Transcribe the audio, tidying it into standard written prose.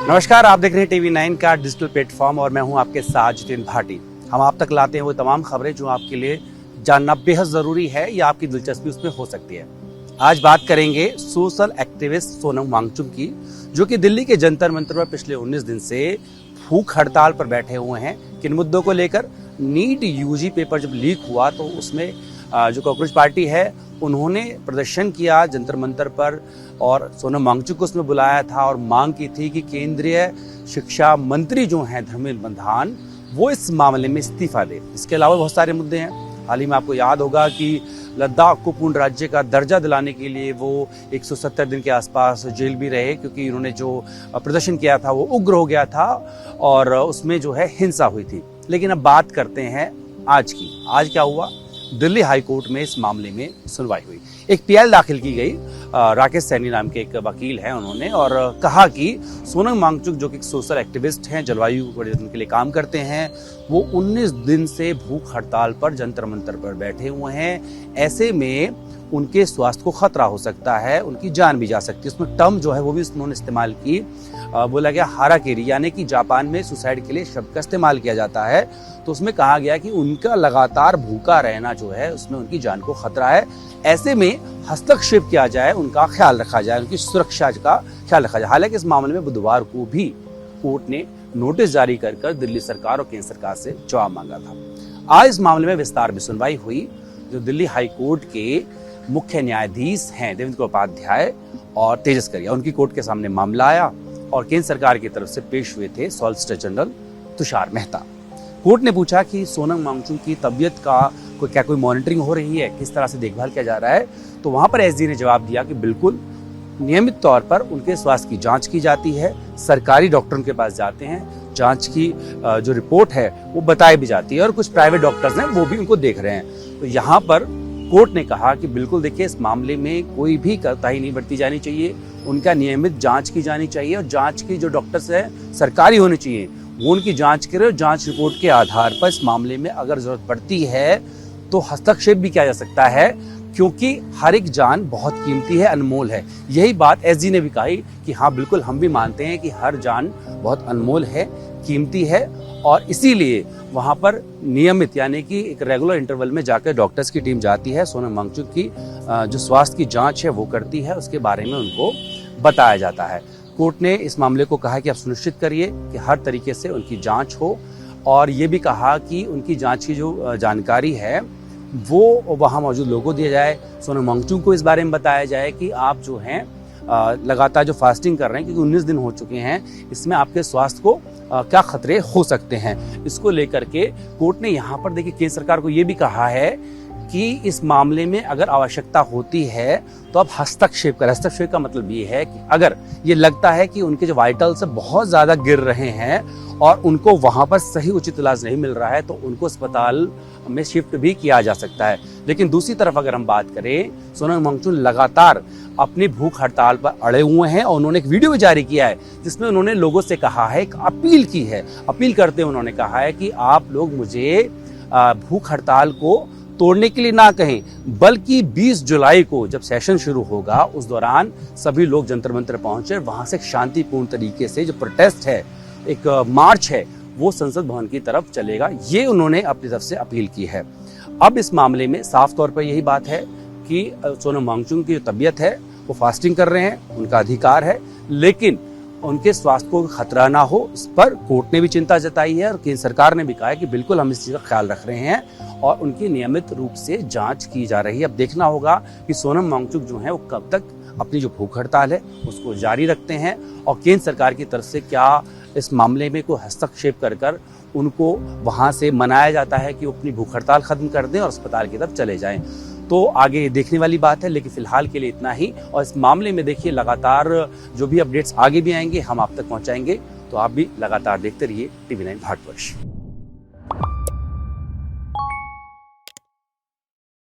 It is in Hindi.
नमस्कार, आप देख रहे हैं TV9 का डिजिटल प्लेटफॉर्म और मैं हूं आपके साथ जितेंद्र भाटी। हम आप तक लाते हैं वो तमाम खबरें जो आपके लिए जानना बेहद ज़रूरी है या आपकी दिलचस्पी उसमें हो सकती है। आज बात करेंगे सोशल एक्टिविस्ट सोनम वांगचुक की, जो कि दिल्ली के जंतर मंतर पर पिछले 19 दिन से भूख हड़ताल पर बैठे हुए हैं। किन मुद्दों को लेकर? नीट यूजी पेपर जब लीक हुआ तो उसमें जो कांग्रेस पार्टी है उन्होंने प्रदर्शन किया जंतर मंतर पर और सोनम वांगचुक को उसमें बुलाया था और मांग की थी कि केंद्रीय शिक्षा मंत्री जो हैं धर्मेंद्र प्रधान वो इस मामले में इस्तीफा दे। इसके अलावा बहुत सारे मुद्दे हैं। हाल ही में आपको याद होगा कि लद्दाख को पूर्ण राज्य का दर्जा दिलाने के लिए वो 170 दिन के आसपास जेल भी रहे, क्योंकि उन्होंने जो प्रदर्शन किया था वो उग्र हो गया था और उसमें जो है हिंसा हुई थी। लेकिन अब बात करते हैं आज की। आज क्या हुआ? दिल्ली हाई कोर्ट में इस मामले में सुनवाई हुई। एक पीएल दाखिल की गई। राकेश सैनी नाम के एक वकील हैं उन्होंने, और कहा कि सोनम वांगचुक जो कि एक सोशल एक्टिविस्ट हैं, जलवायु परिवर्तन के लिए काम करते हैं, वो 19 दिन से भूख हड़ताल पर जंतर मंतर पर बैठे हुए हैं। ऐसे में उनके स्वास्थ्य को खतरा हो सकता है, उनकी जान भी जा सकती है। उसमें टर्म जो है वो भी उन्होंने इस्तेमाल की, बोला गया हाराकेरी, यानी कि जापान में सुसाइड के लिए शब्द का इस्तेमाल किया जाता है। तो उसमें कहा गया कि उनका लगातार भूखा रहना जो है उसमें उनकी जान को खतरा है। ऐसे में हस्तक्षेप किया जाए, उनका ख्याल रखा जाए, उनकी सुरक्षा का ख्याल रखा जाए। हालांकि इस मामले में बुधवार को भी कोर्ट ने नोटिस जारी कर दिल्ली सरकार और केंद्र सरकार से जवाब मांगा था। आज इस मामले में विस्तार में सुनवाई हुई। जो दिल्ली हाई कोर्ट के मुख्य न्यायाधीश हैं देवेंद्र उपाध्याय और तेजस करिया, उनकी कोर्ट के सामने मामला आया और केंद्र सरकार की तरफ से पेश हुए थे solicitor general Tushar Mehta. Court ने पूछा कि सोनम वांगचुक की तबीयत का कोई मॉनिटरिंग हो रही है, किस तरह से देखभाल किया जा रहा है। तो वहां पर एसडी ने जवाब दिया कि बिल्कुल नियमित तौर पर उनके स्वास्थ्य की जांच की जाती है, सरकारी डॉक्टरों के पास जाते हैं, जांच की जो रिपोर्ट है वो बताई भी जाती है और कुछ प्राइवेट डॉक्टर्स हैं वो भी उनको देख रहे हैं। तो यहाँ पर कोर्ट ने कहा कि बिल्कुल देखिए, इस मामले में कोई भी कोताही नहीं बरती जानी चाहिए, उनका नियमित जांच की जानी चाहिए और जांच की जो डॉक्टर्स हैं सरकारी होने चाहिए, वो उनकी जांच करें और जांच रिपोर्ट के आधार पर इस मामले में अगर जरूरत पड़ती है तो हस्तक्षेप भी किया जा सकता है, क्योंकि हर एक जान बहुत कीमती है, अनमोल है। यही बात एसजी ने भी कही कि हाँ बिल्कुल हम भी मानते हैं कि हर जान बहुत अनमोल है, कीमती है और इसीलिए वहां पर नियमित यानी कि एक रेगुलर इंटरवल में जाकर डॉक्टर्स की टीम जाती है, सोनम वांगचुक की जो स्वास्थ्य की जांच है वो करती है, उसके बारे में उनको बताया जाता है। कोर्ट ने इस मामले को कहा कि आप सुनिश्चित करिए कि हर तरीके से उनकी जांच हो और ये भी कहा कि उनकी जांच की जो जानकारी है वो वहाँ मौजूद लोगों को दिया जाए। सोनम वांगचुक को इस बारे में बताया जाए कि आप जो हैं लगातार जो फास्टिंग कर रहे हैं, क्योंकि 19 दिन हो चुके हैं, इसमें आपके स्वास्थ्य को क्या खतरे हो सकते हैं। इसको लेकर के कोर्ट ने यहाँ पर देखिए केंद्र सरकार को ये भी कहा है कि इस मामले में अगर आवश्यकता होती है तो आप हस्तक्षेप करें। हस्तक्षेप का मतलब ये है कि अगर ये लगता है कि उनके जो वाइटल्स बहुत ज्यादा गिर रहे हैं और उनको वहां पर सही उचित इलाज नहीं मिल रहा है तो उनको अस्पताल में शिफ्ट भी किया जा सकता है। लेकिन दूसरी तरफ अगर हम बात करें, सोनम वांगचुक लगातार अपनी भूख हड़ताल पर अड़े हुए हैं और उन्होंने एक वीडियो भी जारी किया है जिसमें उन्होंने लोगों से कहा है, एक अपील की है। अपील करते हुए उन्होंने कहा है कि आप लोग मुझे भूख हड़ताल को तोड़ने के लिए ना कहें, बल्कि 20 जुलाई को जब सेशन शुरू होगा उस दौरान सभी लोग जंतर मंतर पहुंचे, वहां से शांतिपूर्ण तरीके से जो प्रोटेस्ट है, एक मार्च है, वो संसद भवन की तरफ चलेगा। ये उन्होंने अपनी तरफ से अपील की है। अब इस मामले में साफ तौर पर यही बात है कि सोनम वांगचुक की जो तबीयत है वो फास्टिंग कर रहे हैं, उनका अधिकार है, लेकिन उनके स्वास्थ्य को खतरा ना हो, इस पर कोर्ट ने भी चिंता जताई है और केंद्र सरकार ने भी कहा है कि बिल्कुल हम इस चीज का ख्याल रख रहे हैं और उनकी नियमित रूप से जांच की जा रही है। अब देखना होगा कि सोनम वांगचुक जो है वो कब तक अपनी जो भूख हड़ताल है उसको जारी रखते हैं और केंद्र सरकार की तरफ से क्या इस मामले में कोई हस्तक्षेप कर उनको वहां से मनाया जाता है कि वो अपनी भूख हड़ताल खत्म कर दें और अस्पताल की तरफ चले जाएं। तो आगे देखने वाली बात है, लेकिन फिलहाल के लिए इतना ही। और इस मामले में देखिए लगातार जो भी अपडेट्स आगे भी आएंगे हम आप तक पहुंचाएंगे, तो आप भी लगातार देखते रहिए TV9 भारतवर्ष।